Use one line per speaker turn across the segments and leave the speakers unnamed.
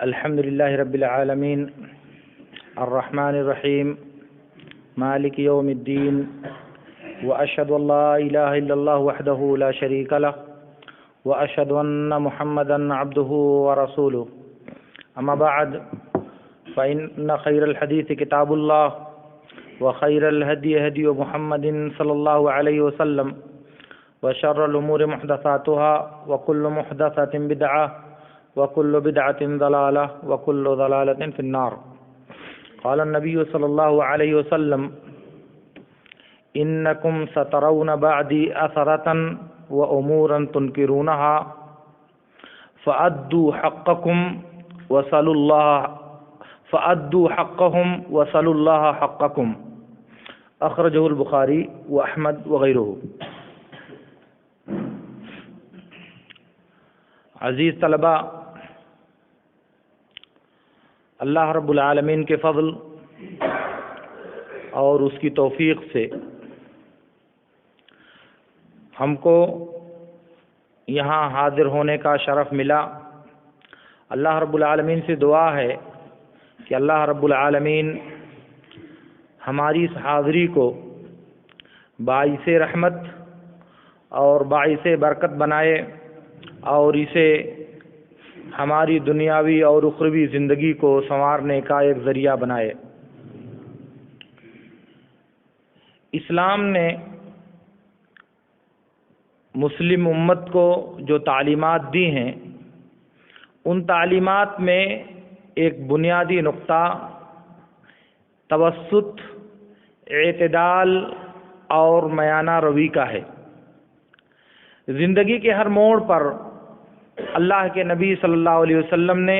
الحمد لله رب العالمين الرحمن الرحيم مالك يوم الدين وأشهد أن لا إله إلا الله وحده لا شريك له وأشهد أن محمدا عبده ورسوله أما بعد فإن خير الحديث كتاب الله وخير الهدي هدي محمد صلى الله عليه وسلم وشر الأمور محدثاتها وكل محدثة بدعة وكل بدعة ضلالة وكل ضلالة في النار. قال النبي صلى الله عليه وسلم إنكم سترون بعدي أثرة وأمورا تنكرونها فأدوا حقكم وصلوا الله فأدوا حقهم وصلوا الله حقكم. أخرجه البخاري وأحمد وغيره. عزیز طلباء، اللہ رب العالمین کے فضل اور اس کی توفیق سے ہم کو یہاں حاضر ہونے کا شرف ملا. اللہ رب العالمین سے دعا ہے کہ اللہ رب العالمین ہماری اس حاضری کو باعث رحمت اور باعث برکت بنائے اور اسے ہماری دنیاوی اور اخروی زندگی کو سنوارنے کا ایک ذریعہ بنائے. اسلام نے مسلم امت کو جو تعلیمات دی ہیں، ان تعلیمات میں ایک بنیادی نقطہ توسط، اعتدال اور میانہ روی کا ہے. زندگی کے ہر موڑ پر اللہ کے نبی صلی اللہ علیہ وسلم نے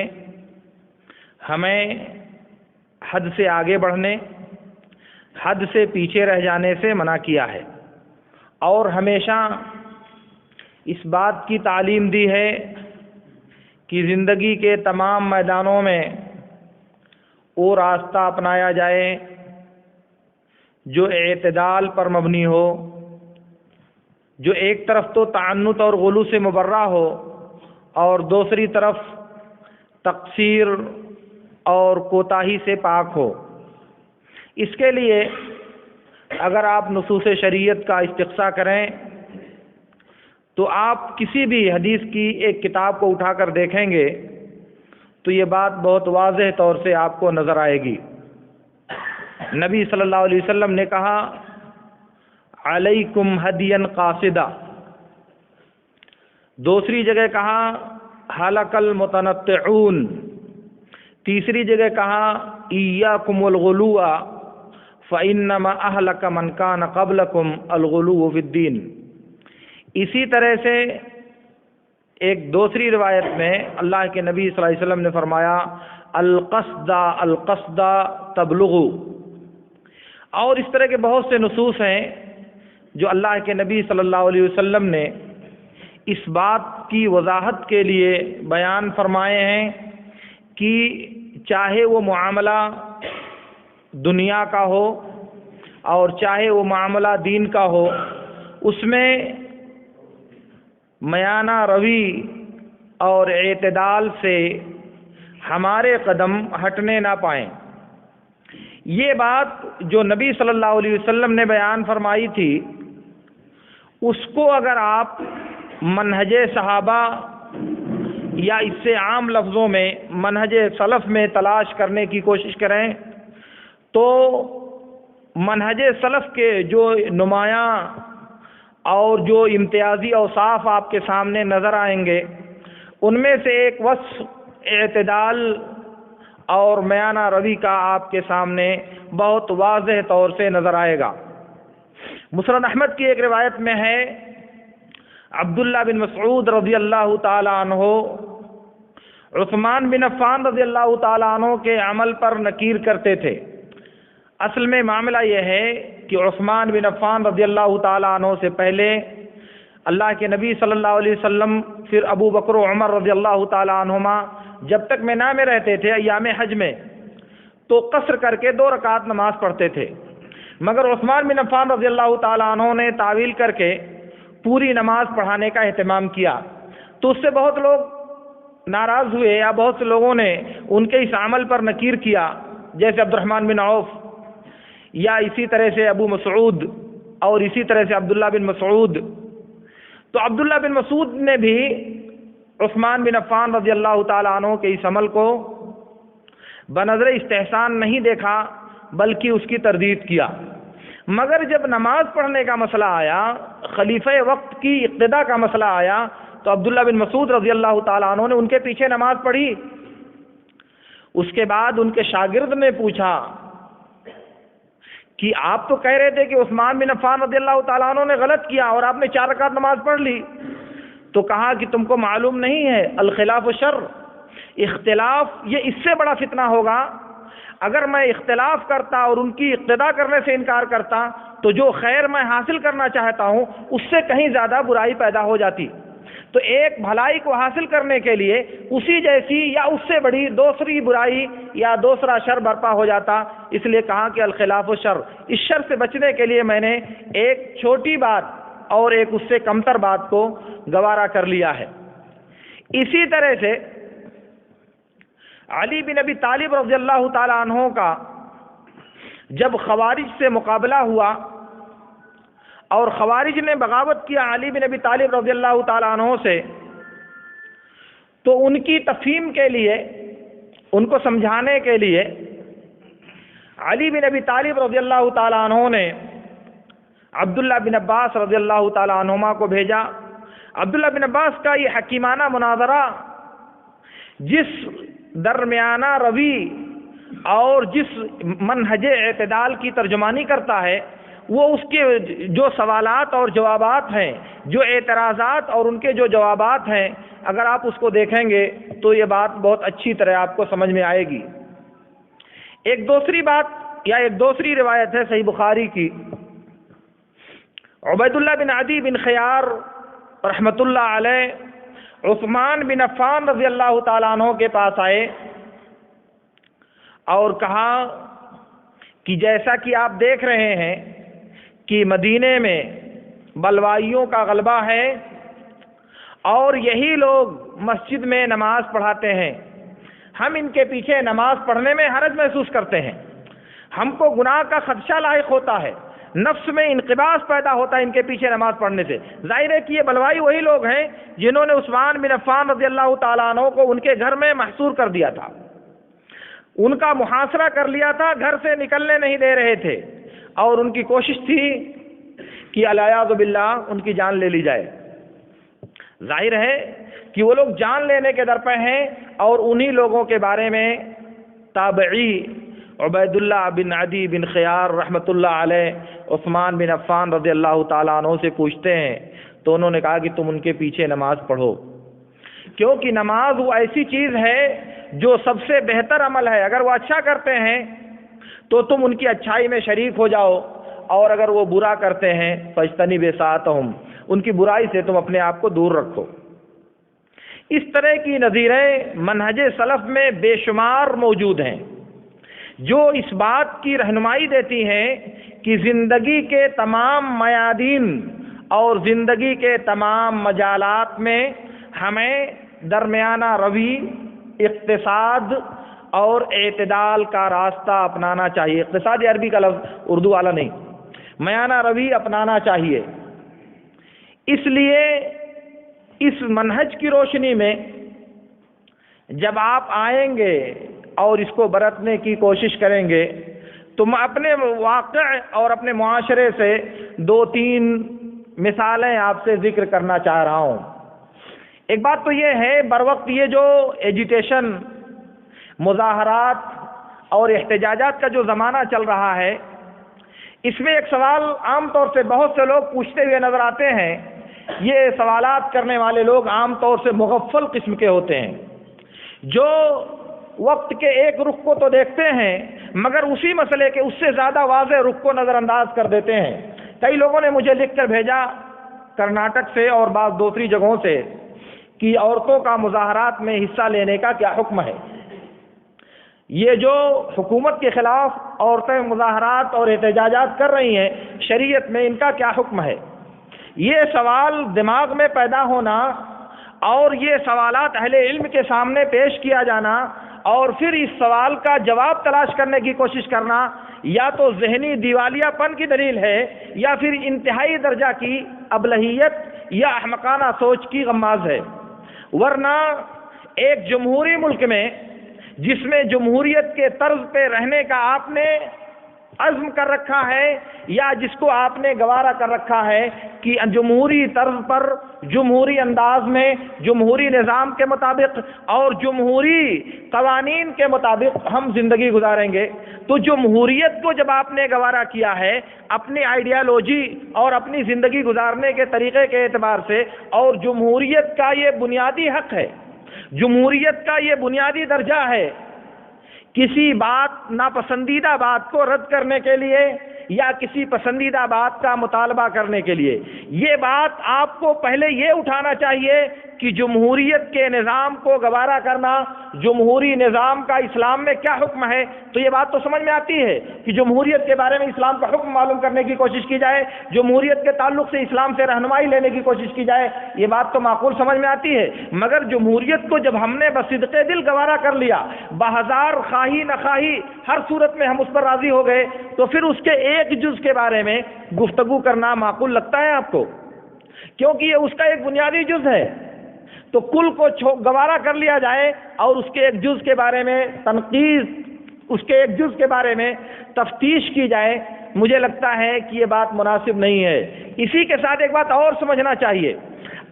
ہمیں حد سے آگے بڑھنے، حد سے پیچھے رہ جانے سے منع کیا ہے، اور ہمیشہ اس بات کی تعلیم دی ہے کہ زندگی کے تمام میدانوں میں وہ راستہ اپنایا جائے جو اعتدال پر مبنی ہو، جو ایک طرف تو تعنت اور غلو سے مبرہ ہو اور دوسری طرف تقصیر اور کوتاہی سے پاک ہو. اس کے لیے اگر آپ نصوص شریعت کا استقصاء کریں تو آپ کسی بھی حدیث کی ایک کتاب کو اٹھا کر دیکھیں گے تو یہ بات بہت واضح طور سے آپ کو نظر آئے گی. نبی صلی اللہ علیہ وسلم نے کہا علیکم ہدیا قاصدا. دوسری جگہ کہا ہلک المتنطعون. تیسری جگہ کہا ایاکم الغلو فانما اہلک من کان قبلکم الغلو فی الدین. اسی طرح سے ایک دوسری روایت میں اللہ کے نبی صلی اللہ علیہ وسلم نے فرمایا القصد القصد تبلغوا. اور اس طرح کے بہت سے نصوص ہیں جو اللہ کے نبی صلی اللہ علیہ وسلم نے اس بات کی وضاحت کے لیے بیان فرمائے ہیں کہ چاہے وہ معاملہ دنیا کا ہو اور چاہے وہ معاملہ دین کا ہو، اس میں میانہ روی اور اعتدال سے ہمارے قدم ہٹنے نہ پائیں. یہ بات جو نبی صلی اللہ علیہ وسلم نے بیان فرمائی تھی، اس کو اگر آپ منہج صحابہ یا اس سے عام لفظوں میں منہج سلف میں تلاش کرنے کی کوشش کریں تو منہج سلف کے جو نمایاں اور جو امتیازی اوصاف آپ کے سامنے نظر آئیں گے، ان میں سے ایک وصف اعتدال اور میانہ روی کا آپ کے سامنے بہت واضح طور سے نظر آئے گا. مسند احمد کی ایک روایت میں ہے عبداللہ بن مسعود رضی اللہ تعالی عنہ عثمان بن عفان رضی اللہ تعالی عنہ کے عمل پر نکیر کرتے تھے. اصل میں معاملہ یہ ہے کہ عثمان بن عفان رضی اللہ تعالی عنہ سے پہلے اللہ کے نبی صلی اللہ علیہ وسلم، پھر ابو بکر و عمر رضی اللہ تعالی عنہما جب تک مینا میں رہتے تھے ایام حج میں تو قصر کر کے 2 رکعت نماز پڑھتے تھے، مگر عثمان بن عفان رضی اللہ تعالی عنہ نے تعویل کر کے پوری نماز پڑھانے کا اہتمام کیا. تو اس سے بہت لوگ ناراض ہوئے یا بہت سے لوگوں نے ان کے اس عمل پر نکیر کیا، جیسے عبد الرحمن بن عوف یا اسی طرح سے ابو مسعود اور اسی طرح سے عبداللہ بن مسعود، تو عبداللہ بن مسعود نے بھی عثمان بن عفان رضی اللہ تعالیٰ عنہ کے اس عمل کو بنظر استحسان نہیں دیکھا بلکہ اس کی تردید کیا۔ مگر جب نماز پڑھنے کا مسئلہ آیا، خلیفہ وقت کی اقتداء کا مسئلہ آیا، تو عبداللہ بن مسعود رضی اللہ تعالیٰ عنہ نے ان کے پیچھے نماز پڑھی۔ اس کے بعد ان کے شاگرد نے پوچھا کہ آپ تو کہہ رہے تھے کہ عثمان بن عفان رضی اللہ تعالیٰ عنہ نے غلط کیا اور آپ نے 4 رکعت نماز پڑھ لی، تو کہا کہ تم کو معلوم نہیں ہے الخلاف شر، اختلاف یہ اس سے بڑا فتنہ ہوگا۔ اگر میں اختلاف کرتا اور ان کی اقتداء کرنے سے انکار کرتا تو جو خیر میں حاصل کرنا چاہتا ہوں اس سے کہیں زیادہ برائی پیدا ہو جاتی، تو ایک بھلائی کو حاصل کرنے کے لیے اسی جیسی یا اس سے بڑی دوسری برائی یا دوسرا شر برپا ہو جاتا، اس لیے کہا کہ الخلاف شر، اس شر سے بچنے کے لیے میں نے ایک چھوٹی بات اور ایک اس سے کمتر بات کو گوارا کر لیا ہے۔ اسی طرح سے علی بن ابی طالب رضی اللہ تعالی عنہ کا جب خوارج سے مقابلہ ہوا اور خوارج نے بغاوت کیا علی بن ابی طالب رضی اللہ تعالی عنہ سے، تو ان کی تفہیم کے لیے، ان کو سمجھانے کے لیے علی بن ابی طالب رضی اللہ تعالی عنہ نے عبداللہ بن عباس رضی اللہ تعالی عنہما کو بھیجا۔ عبداللہ بن عباس کا یہ حکیمانہ مناظرہ جس درمیانہ روی اور جس منہج اعتدال کی ترجمانی کرتا ہے، وہ اس کے جو سوالات اور جوابات ہیں، جو اعتراضات اور ان کے جو جوابات ہیں، اگر آپ اس کو دیکھیں گے تو یہ بات بہت اچھی طرح آپ کو سمجھ میں آئے گی۔ ایک دوسری بات یا ایک دوسری روایت ہے صحیح بخاری کی، عبید اللہ بن عدی بن خیار رحمۃ اللہ علیہ عثمان بن عفان رضی اللہ تعالیٰ عنہ کے پاس آئے اور کہا کہ جیسا کہ آپ دیکھ رہے ہیں کہ مدینے میں بلوائیوں کا غلبہ ہے اور یہی لوگ مسجد میں نماز پڑھاتے ہیں، ہم ان کے پیچھے نماز پڑھنے میں حرج محسوس کرتے ہیں، ہم کو گناہ کا خدشہ لاحق ہوتا ہے، نفس میں انقباض پیدا ہوتا ہے ان کے پیچھے نماز پڑھنے سے۔ ظاہر ہے کہ یہ بلوائی وہی لوگ ہیں جنہوں نے عثمان بن عفان رضی اللہ تعالیٰ عنہ کو ان کے گھر میں محصور کر دیا تھا، ان کا محاصرہ کر لیا تھا، گھر سے نکلنے نہیں دے رہے تھے، اور ان کی کوشش تھی کہ الیاذ باللہ ان کی جان لے لی جائے۔ ظاہر ہے کہ وہ لوگ جان لینے کے در پہ ہیں، اور انہی لوگوں کے بارے میں تابعی عبید اللہ بن عدی بن خیار رحمۃ اللہ علیہ عثمان بن عفان رضی اللہ تعالیٰ عنہ سے پوچھتے ہیں، تو انہوں نے کہا کہ تم ان کے پیچھے نماز پڑھو، کیونکہ نماز وہ ایسی چیز ہے جو سب سے بہتر عمل ہے، اگر وہ اچھا کرتے ہیں تو تم ان کی اچھائی میں شریک ہو جاؤ، اور اگر وہ برا کرتے ہیں فاجتنب ساءتہم، ان کی برائی سے تم اپنے آپ کو دور رکھو۔ اس طرح کی نظیریں منہج سلف میں بے شمار موجود ہیں جو اس بات کی رہنمائی دیتی ہیں کہ زندگی کے تمام میادین اور زندگی کے تمام مجالات میں ہمیں درمیانہ روی، اقتصاد اور اعتدال کا راستہ اپنانا چاہیے۔ اقتصاد عربی کا لفظ، اردو والا نہیں، میانہ روی اپنانا چاہیے۔ اس لیے اس منہج کی روشنی میں جب آپ آئیں گے اور اس کو برتنے کی کوشش کریں گے تو میں اپنے واقع اور اپنے معاشرے سے 2-3 مثالیں آپ سے ذکر کرنا چاہ رہا ہوں۔ ایک بات تو یہ ہے، بروقت یہ جو ایجیٹیشن، مظاہرات اور احتجاجات کا جو زمانہ چل رہا ہے، اس میں ایک سوال عام طور سے بہت سے لوگ پوچھتے ہوئے نظر آتے ہیں۔ یہ سوالات کرنے والے لوگ عام طور سے مغفل قسم کے ہوتے ہیں، جو وقت کے ایک رخ کو تو دیکھتے ہیں مگر اسی مسئلے کے اس سے زیادہ واضح رخ کو نظر انداز کر دیتے ہیں۔ کئی لوگوں نے مجھے لکھ کر بھیجا کرناٹک سے اور بعض دوسری جگہوں سے کہ عورتوں کا مظاہرات میں حصہ لینے کا کیا حکم ہے، یہ جو حکومت کے خلاف عورتیں مظاہرات اور احتجاجات کر رہی ہیں، شریعت میں ان کا کیا حکم ہے۔ یہ سوال دماغ میں پیدا ہونا اور یہ سوالات اہل علم کے سامنے پیش کیا جانا اور پھر اس سوال کا جواب تلاش کرنے کی کوشش کرنا یا تو ذہنی دیوالیہ پن کی دلیل ہے یا پھر انتہائی درجہ کی ابلہیت یا احمقانہ سوچ کی غماز ہے. ورنہ ایک جمہوری ملک میں جس میں جمہوریت کے طرز پہ رہنے کا آپ نے عزم کر رکھا ہے یا جس کو آپ نے گوارا کر رکھا ہے کہ جمہوری طرز پر جمہوری انداز میں جمہوری نظام کے مطابق اور جمہوری قوانین کے مطابق ہم زندگی گزاریں گے، تو جمہوریت کو جب آپ نے گوارا کیا ہے اپنی آئیڈیالوجی اور اپنی زندگی گزارنے کے طریقے کے اعتبار سے، اور جمہوریت کا یہ بنیادی حق ہے، جمہوریت کا یہ بنیادی درجہ ہے، کسی بات ناپسندیدہ بات کو رد کرنے کے لیے یا کسی پسندیدہ بات کا مطالبہ کرنے کے لیے، یہ بات آپ کو پہلے یہ اٹھانا چاہیے کہ جمہوریت کے نظام کو گوارا کرنا، جمہوری نظام کا اسلام میں کیا حکم ہے. تو یہ بات تو سمجھ میں آتی ہے کہ جمہوریت کے بارے میں اسلام کا حکم معلوم کرنے کی کوشش کی جائے، جمہوریت کے تعلق سے اسلام سے رہنمائی لینے کی کوشش کی جائے، یہ بات تو معقول سمجھ میں آتی ہے. مگر جمہوریت کو جب ہم نے بصدق دل گوارا کر لیا، بہزار خواہی نخواہی ہر صورت میں ہم اس پر راضی ہو گئے، تو پھر اس کے ایک جز کے بارے میں گفتگو کرنا معقول لگتا ہے آپ کو؟ کیونکہ یہ اس کا ایک بنیادی جز ہے. تو کل کو گوارا کر لیا جائے اور اس کے ایک جز کے بارے میں تنقید، اس کے ایک جز کے بارے میں تفتیش کی جائے، مجھے لگتا ہے کہ یہ بات مناسب نہیں ہے. اسی کے ساتھ ایک بات اور سمجھنا چاہیے،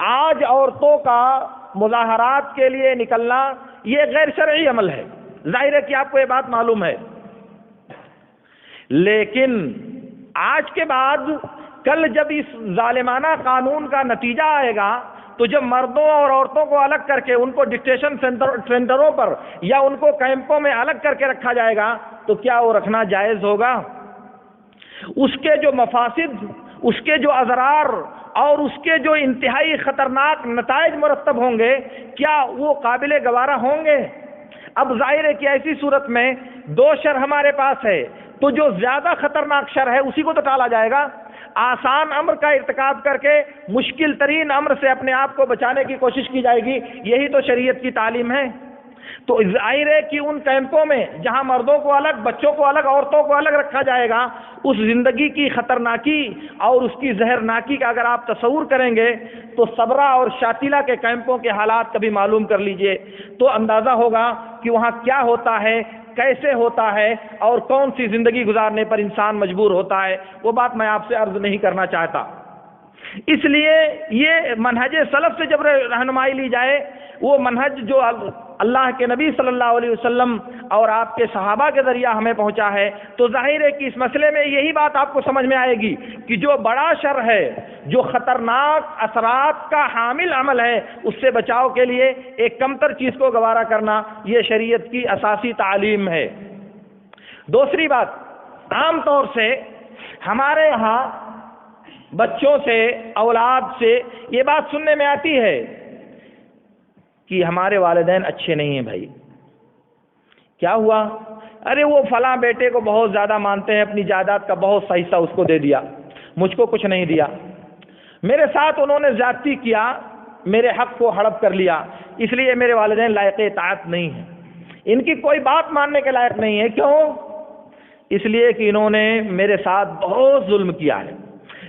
آج عورتوں کا مظاہرات کے لیے نکلنا یہ غیر شرعی عمل ہے، ظاہر ہے کہ آپ کو یہ بات معلوم ہے. لیکن آج کے بعد کل جب اس ظالمانہ قانون کا نتیجہ آئے گا تو جب مردوں اور عورتوں کو الگ کر کے ان کو ڈکٹیشن سینٹروں پر یا ان کو کیمپوں میں الگ کر کے رکھا جائے گا تو کیا وہ رکھنا جائز ہوگا؟ اس کے جو مفاسد، اس کے جو اضرار اور اس کے جو انتہائی خطرناک نتائج مرتب ہوں گے، کیا وہ قابل گوارا ہوں گے؟ اب ظاہر ہے کہ ایسی صورت میں دو شر ہمارے پاس ہے، تو جو زیادہ خطرناک شر ہے اسی کو تو ٹالا جائے گا. آسان امر کا ارتکاب کر کے مشکل ترین امر سے اپنے آپ کو بچانے کی کوشش کی جائے گی، یہی تو شریعت کی تعلیم ہے. تو ظاہر ہے کہ ان کیمپوں میں جہاں مردوں کو الگ، بچوں کو الگ، عورتوں کو الگ رکھا جائے گا، اس زندگی کی خطرناکی اور اس کی زہرناکی کا اگر آپ تصور کریں گے تو صبرا اور شاتیلا کے کیمپوں کے حالات کبھی معلوم کر لیجئے تو اندازہ ہوگا کہ وہاں کیا ہوتا ہے، کیسے ہوتا ہے اور کون سی زندگی گزارنے پر انسان مجبور ہوتا ہے. وہ بات میں آپ سے عرض نہیں کرنا چاہتا. اس لیے یہ منہج سلف سے جب رہنمائی لی جائے، وہ منہج جو اللہ کے نبی صلی اللہ علیہ وسلم اور آپ کے صحابہ کے ذریعہ ہمیں پہنچا ہے، تو ظاہر ہے کہ اس مسئلے میں یہی بات آپ کو سمجھ میں آئے گی کہ جو بڑا شر ہے، جو خطرناک اثرات کا حامل عمل ہے، اس سے بچاؤ کے لیے ایک کمتر چیز کو گوارا کرنا یہ شریعت کی اساسی تعلیم ہے. دوسری بات، عام طور سے ہمارے یہاں بچوں سے، اولاد سے یہ بات سننے میں آتی ہے کہ ہمارے والدین اچھے نہیں ہیں. بھائی کیا ہوا؟ ارے وہ فلاں بیٹے کو بہت زیادہ مانتے ہیں، اپنی جائیداد کا بہت سا حصہ اس کو دے دیا، مجھ کو کچھ نہیں دیا، میرے ساتھ انہوں نے زیادتی کیا، میرے حق کو ہڑپ کر لیا، اس لیے میرے والدین لائق اطاعت نہیں ہیں، ان کی کوئی بات ماننے کے لائق نہیں ہے. کیوں؟ اس لیے کہ انہوں نے میرے ساتھ بہت ظلم کیا ہے،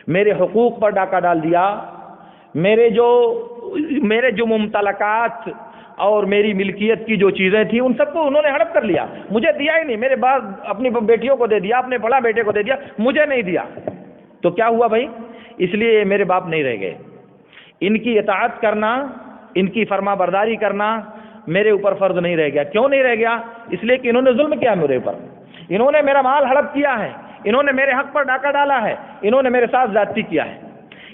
میرے حقوق پر ڈاکہ ڈال دیا، میرے جو ممتلکات اور میری ملکیت کی جو چیزیں تھیں ان سب کو انہوں نے ہڑپ کر لیا، مجھے دیا ہی نہیں. میرے بعد اپنی بیٹیوں کو دے دیا، اپنے بڑا بیٹے کو دے دیا، مجھے نہیں دیا. تو کیا ہوا بھائی؟ اس لیے میرے باپ نہیں رہ گئے. ان کی اطاعت کرنا، ان کی فرما برداری کرنا میرے اوپر فرض نہیں رہ گیا. کیوں نہیں رہ گیا؟ اس لیے کہ انہوں نے ظلم کیا میرے اوپر، انہوں نے میرا مال ہڑپ کیا ہے، انہوں نے میرے حق پر ڈاکہ ڈالا ہے، انہوں نے میرے ساتھ زیادتی کیا ہے.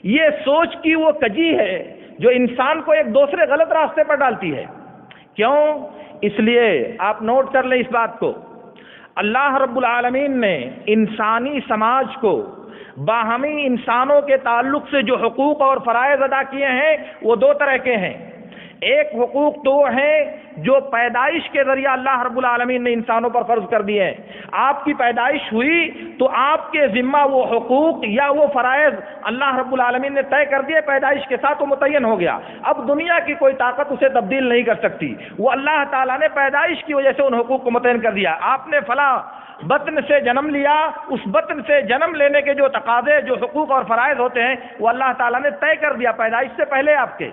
یہ سوچ کی وہ کجی ہے جو انسان کو ایک دوسرے غلط راستے پر ڈالتی ہے. کیوں؟ اس لیے آپ نوٹ کر لیں اس بات کو، اللہ رب العالمین نے انسانی سماج کو باہمی انسانوں کے تعلق سے جو حقوق اور فرائض ادا کیے ہیں وہ دو طرح کے ہیں. ایک حقوق تو وہ ہیں جو پیدائش کے ذریعہ اللہ رب العالمین نے انسانوں پر فرض کر دیے ہیں. آپ کی پیدائش ہوئی تو آپ کے ذمہ وہ حقوق یا وہ فرائض اللہ رب العالمین نے طے کر دیے، پیدائش کے ساتھ وہ متعین ہو گیا. اب دنیا کی کوئی طاقت اسے تبدیل نہیں کر سکتی. وہ اللہ تعالیٰ نے پیدائش کی وجہ سے ان حقوق کو متعین کر دیا. آپ نے فلاں بطن سے جنم لیا، اس بطن سے جنم لینے کے جو تقاضے، جو حقوق اور فرائض ہوتے ہیں وہ اللہ تعالیٰ نے طے کر دیا پیدائش سے پہلے آپ کے.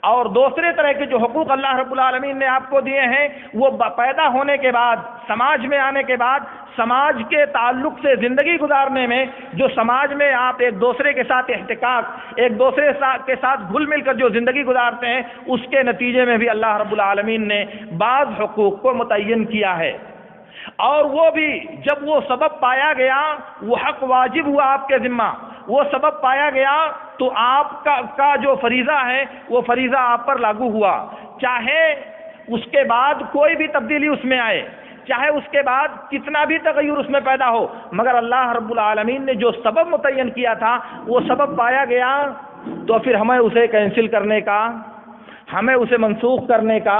اور دوسرے طرح کے جو حقوق اللہ رب العالمین نے آپ کو دیے ہیں وہ پیدا ہونے کے بعد، سماج میں آنے کے بعد، سماج کے تعلق سے زندگی گزارنے میں، جو سماج میں آپ ایک دوسرے کے ساتھ احتکاک، ایک دوسرے کے ساتھ گھل مل کر جو زندگی گزارتے ہیں، اس کے نتیجے میں بھی اللہ رب العالمین نے بعض حقوق کو متعین کیا ہے. اور وہ بھی جب وہ سبب پایا گیا، وہ حق واجب ہوا آپ کے ذمہ، وہ سبب پایا گیا تو آپ کا جو فریضہ ہے وہ فریضہ آپ پر لاگو ہوا. چاہے اس کے بعد کوئی بھی تبدیلی اس میں آئے، چاہے اس کے بعد کتنا بھی تغیر اس میں پیدا ہو، مگر اللہ رب العالمین نے جو سبب متعین کیا تھا وہ سبب پایا گیا تو پھر ہمیں اسے کینسل کرنے کا، ہمیں اسے منسوخ کرنے کا،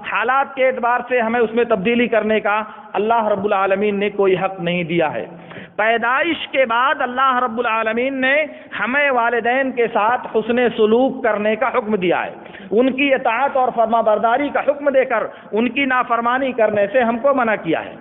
حالات کے اعتبار سے ہمیں اس میں تبدیلی کرنے کا اللہ رب العالمین نے کوئی حق نہیں دیا ہے. پیدائش کے بعد اللہ رب العالمین نے ہمیں والدین کے ساتھ حسن سلوک کرنے کا حکم دیا ہے. ان کی اطاعت اور فرما برداری کا حکم دے کر ان کی نافرمانی کرنے سے ہم کو منع کیا ہے.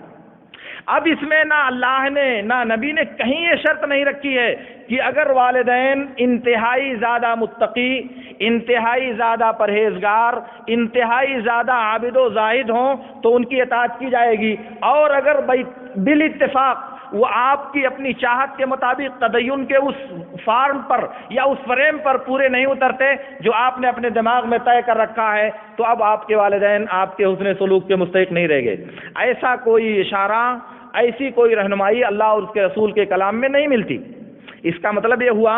اب اس میں نہ اللہ نے نہ نبی نے کہیں یہ شرط نہیں رکھی ہے کہ اگر والدین انتہائی زیادہ متقی، انتہائی زیادہ پرہیزگار، انتہائی زیادہ عابد و زاہد ہوں تو ان کی اطاعت کی جائے گی، اور اگر بالاتفاق وہ آپ کی اپنی چاہت کے مطابق تدین کے اس فارم پر یا اس فریم پر پورے نہیں اترتے جو آپ نے اپنے دماغ میں طے کر رکھا ہے، تو اب آپ کے والدین آپ کے حسن سلوک کے مستحق نہیں رہ گئے. ایسا کوئی اشارہ، ایسی کوئی رہنمائی اللہ اور اس کے رسول کے کلام میں نہیں ملتی. اس کا مطلب یہ ہوا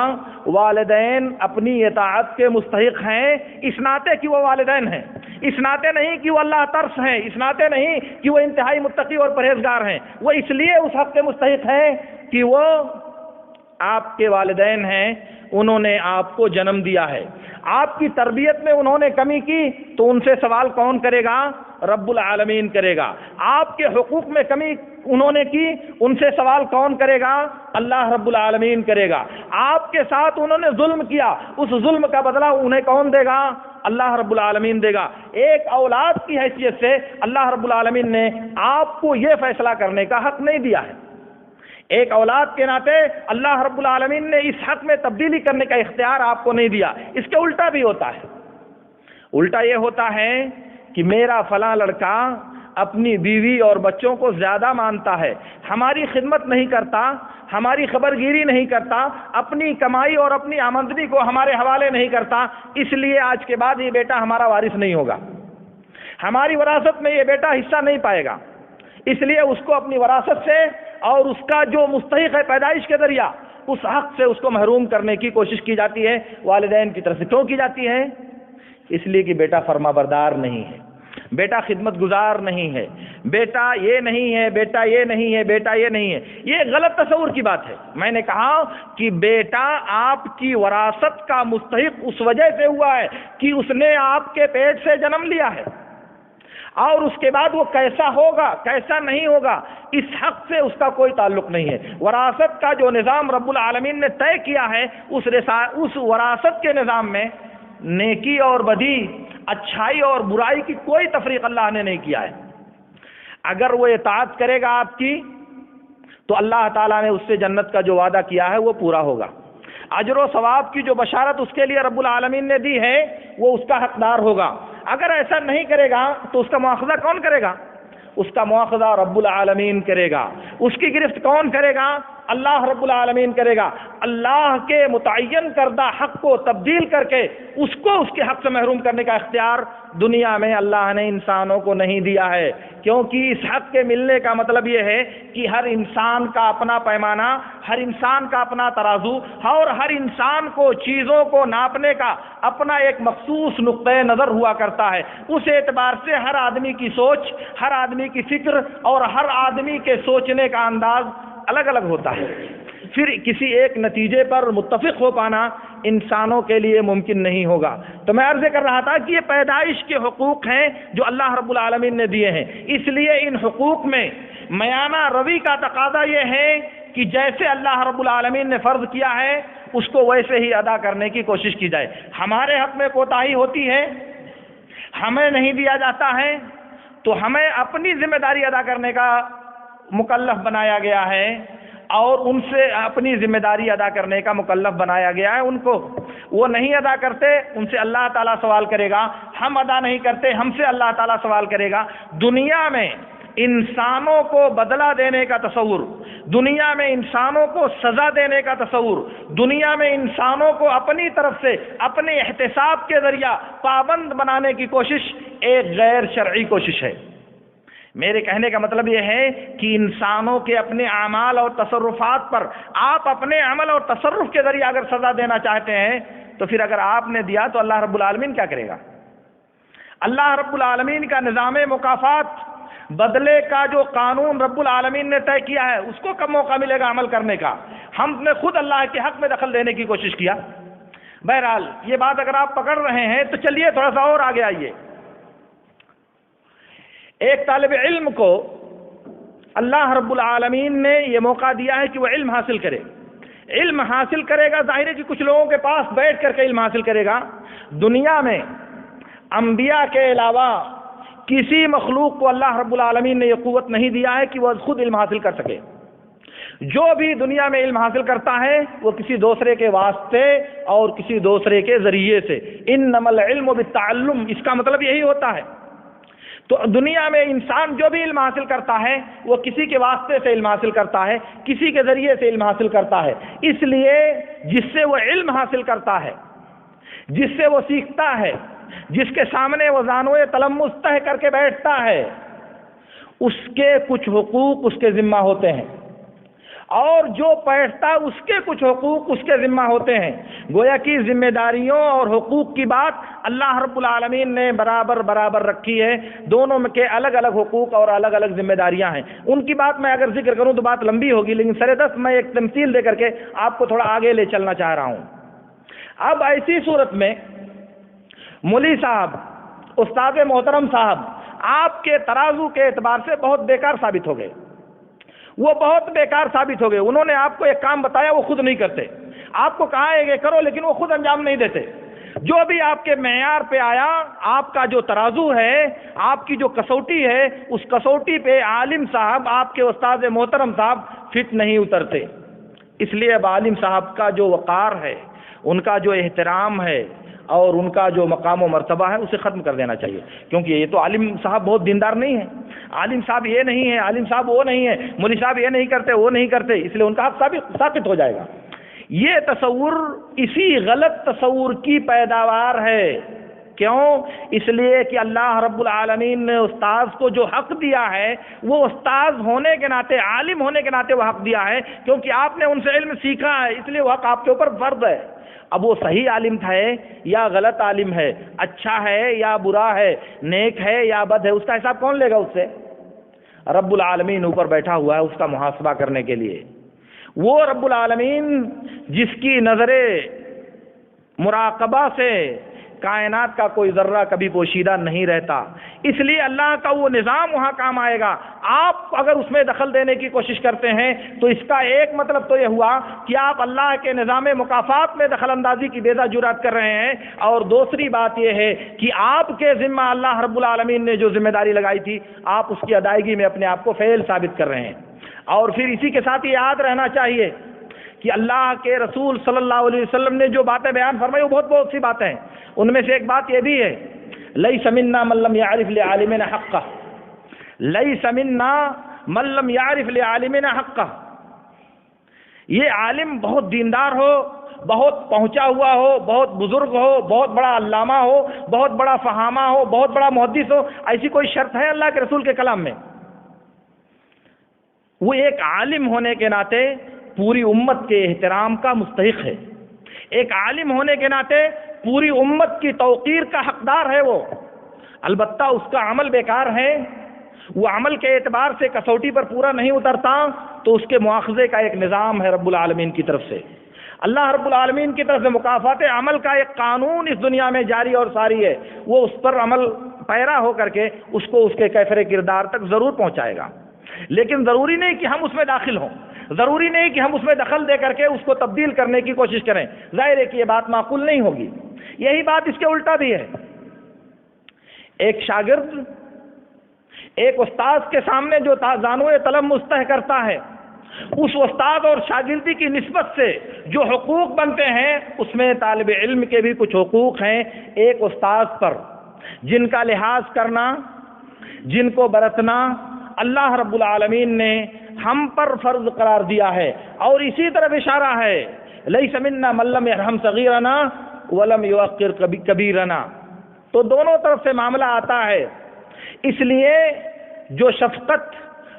والدین اپنی اطاعت کے مستحق ہیں اس ناطے کہ وہ والدین ہیں، اس ناطے نہیں کہ وہ اللہ ترس ہیں، اس ناطے نہیں کہ وہ انتہائی متقی اور پرہیزگار ہیں. وہ اس لیے اس حق کے مستحق ہیں کہ وہ آپ کے والدین ہیں، انہوں نے آپ کو جنم دیا ہے، آپ کی تربیت میں انہوں نے کمی کی تو ان سے سوال کون کرے گا؟ رب العالمین کرے گا. آپ کے حقوق میں کمی انہوں نے کی، ان سے سوال کون کرے گا؟ اللہ رب العالمین کرے گا. آپ کے ساتھ انہوں نے ظلم کیا، اس ظلم کا بدلہ انہیں کون دے گا؟ اللہ رب العالمین دے گا. ایک اولاد کی حیثیت سے اللہ رب العالمین نے آپ کو یہ فیصلہ کرنے کا حق نہیں دیا ہے. ایک اولاد کے ناطے اللہ رب العالمین نے اس حق میں تبدیلی کرنے کا اختیار آپ کو نہیں دیا. اس کے الٹا بھی ہوتا ہے. الٹا یہ ہوتا ہے کہ میرا فلاں لڑکا اپنی بیوی اور بچوں کو زیادہ مانتا ہے، ہماری خدمت نہیں کرتا، ہماری خبر گیری نہیں کرتا، اپنی کمائی اور اپنی آمدنی کو ہمارے حوالے نہیں کرتا، اس لیے آج کے بعد یہ بیٹا ہمارا وارث نہیں ہوگا، ہماری وراثت میں یہ بیٹا حصہ نہیں پائے گا. اس لیے اس کو اپنی وراثت سے اور اس کا جو مستحق ہے پیدائش کے ذریعہ اس حق سے اس کو محروم کرنے کی کوشش کی جاتی ہے والدین کی طرف سے. کیوں کی جاتی ہے؟ اس لیے کہ بیٹا فرما بردار نہیں ہے، بیٹا خدمت گزار نہیں ہے، بیٹا یہ نہیں ہے، بیٹا یہ نہیں ہے، بیٹا یہ نہیں ہے. یہ غلط تصور کی بات ہے. میں نے کہا کہ بیٹا آپ کی وراثت کا مستحق اس وجہ سے ہوا ہے کہ اس نے آپ کے پیٹ سے جنم لیا ہے، اور اس کے بعد وہ کیسا ہوگا کیسا نہیں ہوگا اس حق سے اس کا کوئی تعلق نہیں ہے. وراثت کا جو نظام رب العالمین نے طے کیا ہے اس وراثت کے نظام میں نیکی اور بدی، اچھائی اور برائی کی کوئی تفریق اللہ نے نہیں کیا ہے. اگر وہ اطاعت کرے گا آپ کی تو اللہ تعالیٰ نے اس سے جنت کا جو وعدہ کیا ہے وہ پورا ہوگا. اجر و ثواب کی جو بشارت اس کے لیے رب العالمین نے دی ہے وہ اس کا حقدار ہوگا. اگر ایسا نہیں کرے گا تو اس کا مواخذہ کون کرے گا؟ اس کا مواخذہ رب العالمین کرے گا. اس کی گرفت کون کرے گا؟ اللہ رب العالمین کرے گا. اللہ کے متعین کردہ حق کو تبدیل کر کے اس کو اس کے حق سے محروم کرنے کا اختیار دنیا میں اللہ نے انسانوں کو نہیں دیا ہے. کیونکہ اس حق کے ملنے کا مطلب یہ ہے کہ ہر انسان کا اپنا پیمانہ، ہر انسان کا اپنا ترازو، اور ہر انسان کو چیزوں کو ناپنے کا اپنا ایک مخصوص نقطۂ نظر ہوا کرتا ہے. اس اعتبار سے ہر آدمی کی سوچ، ہر آدمی کی فکر اور ہر آدمی کے سوچنے کا انداز الگ الگ ہوتا ہے. پھر کسی ایک نتیجے پر متفق ہو پانا انسانوں کے لیے ممکن نہیں ہوگا۔ تو میں عرض کر رہا تھا کہ یہ پیدائش کے حقوق ہیں جو اللہ رب العالمین نے دیے ہیں، اس لیے ان حقوق میں میانہ روی کا تقاضا یہ ہے کہ جیسے اللہ رب العالمین نے فرض کیا ہے اس کو ویسے ہی ادا کرنے کی کوشش کی جائے۔ ہمارے حق میں کوتاہی ہوتی ہے، ہمیں نہیں دیا جاتا ہے، تو ہمیں اپنی ذمہ داری ادا کرنے کا مکلف بنایا گیا ہے، اور ان سے اپنی ذمہ داری ادا کرنے کا مکلف بنایا گیا ہے ان کو۔ وہ نہیں ادا کرتے، ان سے اللہ تعالیٰ سوال کرے گا، ہم ادا نہیں کرتے، ہم سے اللہ تعالیٰ سوال کرے گا۔ دنیا میں انسانوں کو بدلہ دینے کا تصور، دنیا میں انسانوں کو سزا دینے کا تصور، دنیا میں انسانوں کو اپنی طرف سے اپنے احتساب کے ذریعہ پابند بنانے کی کوشش ایک غیر شرعی کوشش ہے۔ میرے کہنے کا مطلب یہ ہے کہ انسانوں کے اپنے اعمال اور تصرفات پر آپ اپنے عمل اور تصرف کے ذریعے اگر سزا دینا چاہتے ہیں تو پھر اگر آپ نے دیا تو اللہ رب العالمین کیا کرے گا؟ اللہ رب العالمین کا نظام مکافات، بدلے کا جو قانون رب العالمین نے طے کیا ہے، اس کو کب موقع ملے گا عمل کرنے کا؟ ہم نے خود اللہ کے حق میں دخل دینے کی کوشش کیا۔ بہرحال یہ بات اگر آپ پکڑ رہے ہیں تو چلیے تھوڑا سا اور آگے آئیے۔ ایک طالب علم کو اللہ رب العالمین نے یہ موقع دیا ہے کہ وہ علم حاصل کرے۔ علم حاصل کرے گا، ظاہر ہے کہ کچھ لوگوں کے پاس بیٹھ کر کے علم حاصل کرے گا۔ دنیا میں انبیاء کے علاوہ کسی مخلوق کو اللہ رب العالمین نے یہ قوت نہیں دیا ہے کہ وہ خود علم حاصل کر سکے۔ جو بھی دنیا میں علم حاصل کرتا ہے وہ کسی دوسرے کے واسطے اور کسی دوسرے کے ذریعے سے۔ انما العلم بالتعلم، اس کا مطلب یہی ہوتا ہے۔ تو دنیا میں انسان جو بھی علم حاصل کرتا ہے وہ کسی کے واسطے سے علم حاصل کرتا ہے، کسی کے ذریعے سے علم حاصل کرتا ہے۔ اس لیے جس سے وہ علم حاصل کرتا ہے، جس سے وہ سیکھتا ہے، جس کے سامنے وہ زانوئے تلمس طے کر کے بیٹھتا ہے، اس کے کچھ حقوق اس کے ذمہ ہوتے ہیں، اور جو بیٹھتا ہے اس کے کچھ حقوق اس کے ذمہ ہوتے ہیں۔ گویا کہ ذمہ داریوں اور حقوق کی بات اللہ رب العالمین نے برابر برابر رکھی ہے۔ دونوں میں کے الگ الگ حقوق اور الگ الگ ذمہ داریاں ہیں۔ ان کی بات میں اگر ذکر کروں تو بات لمبی ہوگی، لیکن سردست میں ایک تمثیل دے کر کے آپ کو تھوڑا آگے لے چلنا چاہ رہا ہوں۔ اب ایسی صورت میں مولوی صاحب، استاد محترم صاحب، آپ کے ترازو کے اعتبار سے بہت بیکار ثابت ہو گئے۔ وہ بہت بیکار ثابت ہو گئے۔ انہوں نے آپ کو ایک کام بتایا وہ خود نہیں کرتے، آپ کو کہا ہے کہ کرو لیکن وہ خود انجام نہیں دیتے۔ جو بھی آپ کے معیار پہ آیا، آپ کا جو ترازو ہے، آپ کی جو کسوٹی ہے، اس کسوٹی پہ عالم صاحب، آپ کے استاد محترم صاحب فٹ نہیں اترتے۔ اس لیے اب عالم صاحب کا جو وقار ہے، ان کا جو احترام ہے اور ان کا جو مقام و مرتبہ ہے اسے ختم کر دینا چاہیے، کیونکہ یہ تو عالم صاحب بہت دیندار نہیں ہے، عالم صاحب یہ نہیں ہے، عالم صاحب وہ نہیں ہے، مولوی صاحب یہ نہیں کرتے وہ نہیں کرتے، اس لیے ان کا حق ثابت ہو جائے گا۔ یہ تصور اسی غلط تصور کی پیداوار ہے۔ کیوں؟ اس لیے کہ اللہ رب العالمین نے استاذ کو جو حق دیا ہے وہ استاذ ہونے کے ناطے، عالم ہونے کے ناطے وہ حق دیا ہے، کیونکہ آپ نے ان سے علم سیکھا ہے، اس لیے وہ حق آپ کے اوپر فرض ہے۔ اب وہ صحیح عالم ہے یا غلط عالم ہے، اچھا ہے یا برا ہے، نیک ہے یا بد ہے، اس کا حساب کون لے گا؟ اس سے رب العالمین اوپر بیٹھا ہوا ہے اس کا محاسبہ کرنے کے لیے۔ وہ رب العالمین جس کی نظر مراقبہ سے کائنات کا کوئی ذرہ کبھی پوشیدہ نہیں رہتا، اس لیے اللہ کا وہ نظام وہاں کام آئے گا۔ آپ اگر اس میں دخل دینے کی کوشش کرتے ہیں تو اس کا ایک مطلب تو یہ ہوا کہ آپ اللہ کے نظام مکافات میں دخل اندازی کی بیضا جرات کر رہے ہیں، اور دوسری بات یہ ہے کہ آپ کے ذمہ اللہ رب العالمین نے جو ذمہ داری لگائی تھی آپ اس کی ادائیگی میں اپنے آپ کو فیل ثابت کر رہے ہیں۔ اور پھر اسی کے ساتھ یہ یاد رہنا چاہیے کہ اللہ کے رسول صلی اللہ علیہ وسلم نے جو باتیں بیان فرمائی وہ بہت سی باتیں ہیں، ان میں سے ایک بات یہ بھی ہے، لیس منا من لم یعرف لعالمنا حقہ، لیس منا من لم یعرف لعالمنا حقہ۔ یہ عالم بہت دیندار ہو، بہت پہنچا ہوا ہو، بہت بزرگ ہو، بہت بڑا علامہ ہو، بہت بڑا فہامہ ہو، بہت بڑا محدث ہو، ایسی کوئی شرط ہے اللہ کے رسول کے کلام میں؟ وہ ایک عالم ہونے کے ناطے پوری امت کے احترام کا مستحق ہے، ایک عالم ہونے کے ناطے پوری امت کی توقیر کا حقدار ہے وہ۔ البتہ اس کا عمل بیکار ہے، وہ عمل کے اعتبار سے کسوٹی پر پورا نہیں اترتا تو اس کے مواخذے کا ایک نظام ہے رب العالمین کی طرف سے. اللہ رب العالمین کی طرف سے مکافات عمل کا ایک قانون اس دنیا میں جاری اور ساری ہے. وہ اس پر عمل پیرا ہو کر کے اس کو اس کے کیفر کردار تک ضرور پہنچائے گا. لیکن ضروری نہیں کہ ہم اس میں داخل ہوں، ضروری نہیں کہ ہم اس میں دخل دے کر کے اس کو تبدیل کرنے کی کوشش کریں. ظاہر ہے کہ یہ بات معقول نہیں ہوگی. یہی بات اس کے الٹا بھی ہے. ایک شاگرد ایک استاد کے سامنے جو زانوئے طلب مستح کرتا ہے، اس استاد اور شاگردی کی نسبت سے جو حقوق بنتے ہیں اس میں طالب علم کے بھی کچھ حقوق ہیں ایک استاد پر، جن کا لحاظ کرنا، جن کو برتنا اللہ رب العالمین نے ہم پر فرض قرار دیا ہے. اور اسی طرف اشارہ ہے لیس منا من لم یرحم صغیرنا ولم یوقر کبیرنا. تو دونوں طرف سے معاملہ آتا ہے. اس لیے جو شفقت،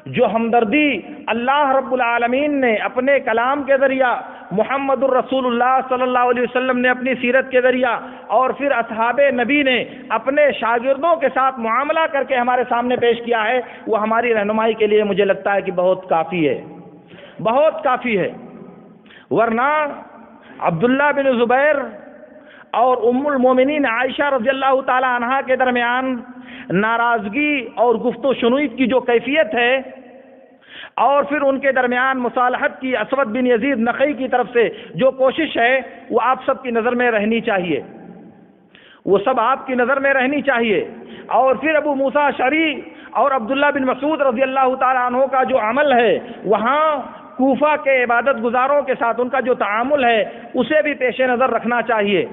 جو ہمدردی اللہ رب العالمین نے اپنے کلام کے ذریعہ، محمد الرسول اللہ صلی اللہ علیہ وسلم نے اپنی سیرت کے ذریعہ، اور پھر اصحاب نبی نے اپنے شاگردوں کے ساتھ معاملہ کر کے ہمارے سامنے پیش کیا ہے، وہ ہماری رہنمائی کے لیے مجھے لگتا ہے کہ بہت کافی ہے، بہت کافی ہے. ورنہ عبداللہ بن زبیر اور ام المومنین عائشہ رضی اللہ تعالی عنہا کے درمیان ناراضگی اور گفت و شنید کی جو کیفیت ہے، اور پھر ان کے درمیان مصالحت کی اسود بن یزید نخعی کی طرف سے جو کوشش ہے، وہ آپ سب کی نظر میں رہنی چاہیے، وہ سب آپ کی نظر میں رہنی چاہیے. اور پھر ابو موسیٰ اشعری اور عبداللہ بن مسعود رضی اللہ تعالیٰ عنہ کا جو عمل ہے، وہاں کوفہ کے عبادت گزاروں کے ساتھ ان کا جو تعامل ہے اسے بھی پیش نظر رکھنا چاہیے.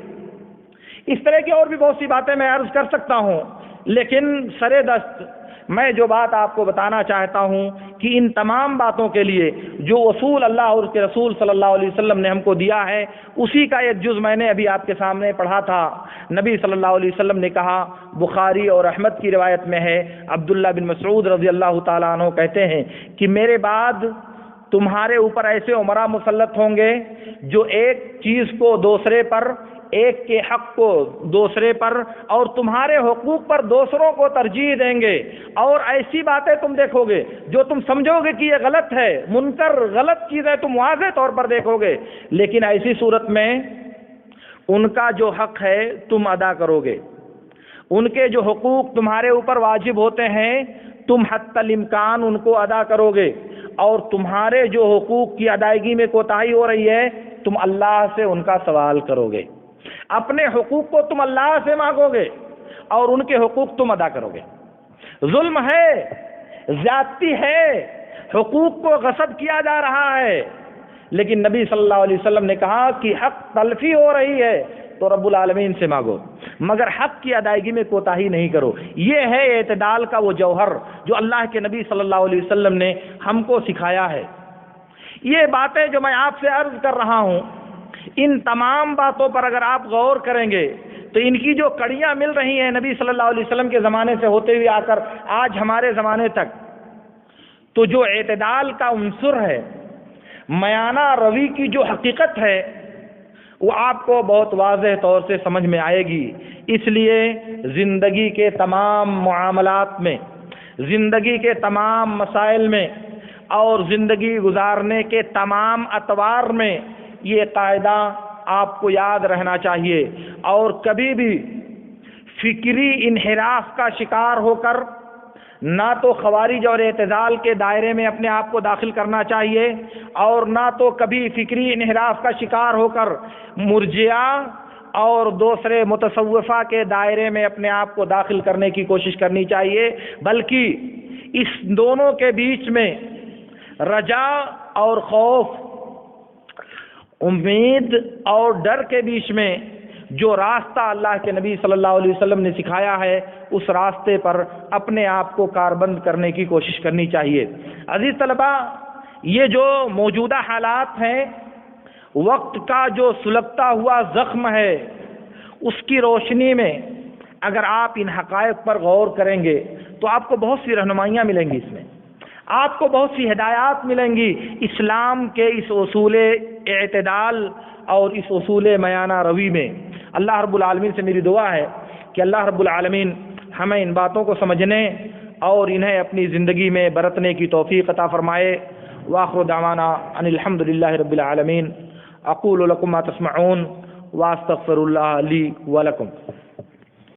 اس طرح کی اور بھی بہت سی باتیں میں عرض کر سکتا ہوں، لیکن سر دست میں جو بات آپ کو بتانا چاہتا ہوں کہ ان تمام باتوں کے لیے جو اصول اللہ اور اس کے رسول صلی اللہ علیہ وسلم نے ہم کو دیا ہے، اسی کا ایک جز میں نے ابھی آپ کے سامنے پڑھا تھا. نبی صلی اللہ علیہ وسلم نے کہا، بخاری اور احمد کی روایت میں ہے، عبداللہ بن مسعود رضی اللہ تعالیٰ عنہ کہتے ہیں کہ میرے بعد تمہارے اوپر ایسے امراء مسلط ہوں گے جو ایک چیز کو دوسرے پر، ایک کے حق کو دوسرے پر، اور تمہارے حقوق پر دوسروں کو ترجیح دیں گے. اور ایسی باتیں تم دیکھو گے جو تم سمجھو گے کہ یہ غلط ہے، منکر غلط چیز ہے، تم واضح طور پر دیکھو گے، لیکن ایسی صورت میں ان کا جو حق ہے تم ادا کرو گے. ان کے جو حقوق تمہارے اوپر واجب ہوتے ہیں تم حتی الامکان ان کو ادا کرو گے. اور تمہارے جو حقوق کی ادائیگی میں کوتاہی ہو رہی ہے تم اللہ سے ان کا سوال کرو گے. اپنے حقوق کو تم اللہ سے مانگو گے اور ان کے حقوق تم ادا کرو گے. ظلم ہے، زیادتی ہے، حقوق کو غصب کیا جا رہا ہے، لیکن نبی صلی اللہ علیہ وسلم نے کہا کہ حق تلفی ہو رہی ہے تو رب العالمین سے مانگو، مگر حق کی ادائیگی میں کوتاہی نہیں کرو. یہ ہے اعتدال کا وہ جوہر جو اللہ کے نبی صلی اللہ علیہ وسلم نے ہم کو سکھایا ہے. یہ باتیں جو میں آپ سے عرض کر رہا ہوں، ان تمام باتوں پر اگر آپ غور کریں گے تو ان کی جو کڑیاں مل رہی ہیں نبی صلی اللہ علیہ وسلم کے زمانے سے ہوتے ہوئے آ کر آج ہمارے زمانے تک، تو جو اعتدال کا عنصر ہے، میانہ روی کی جو حقیقت ہے، وہ آپ کو بہت واضح طور سے سمجھ میں آئے گی. اس لیے زندگی کے تمام معاملات میں، زندگی کے تمام مسائل میں اور زندگی گزارنے کے تمام اطوار میں یہ قاعدہ آپ کو یاد رہنا چاہیے، اور کبھی بھی فکری انحراف کا شکار ہو کر نہ تو خوارج اور اعتزال کے دائرے میں اپنے آپ کو داخل کرنا چاہیے، اور نہ تو کبھی فکری انحراف کا شکار ہو کر مرجئہ اور دوسرے متصوفہ کے دائرے میں اپنے آپ کو داخل کرنے کی کوشش کرنی چاہیے، بلکہ اس دونوں کے بیچ میں رجا اور خوف، امید اور ڈر کے بیچ میں جو راستہ اللہ کے نبی صلی اللہ علیہ وسلم نے سکھایا ہے، اس راستے پر اپنے آپ کو کاربند کرنے کی کوشش کرنی چاہیے. عزیز طلبہ، یہ جو موجودہ حالات ہیں، وقت کا جو سلگتا ہوا زخم ہے، اس کی روشنی میں اگر آپ ان حقائق پر غور کریں گے تو آپ کو بہت سی رہنمائیاں ملیں گی، اس میں آپ کو بہت سی ہدایات ملیں گی اسلام کے اس اصول اعتدال اور اس اصول میانہ روی میں. اللہ رب العالمین سے میری دعا ہے کہ اللہ رب العالمین ہمیں ان باتوں کو سمجھنے اور انہیں اپنی زندگی میں برتنے کی توفیق عطا فرمائے. وآخر دعوانا ان الحمد للہ رب العالمین. اقول لکم ما تسمعون واستغفر اللہ لی ولکم.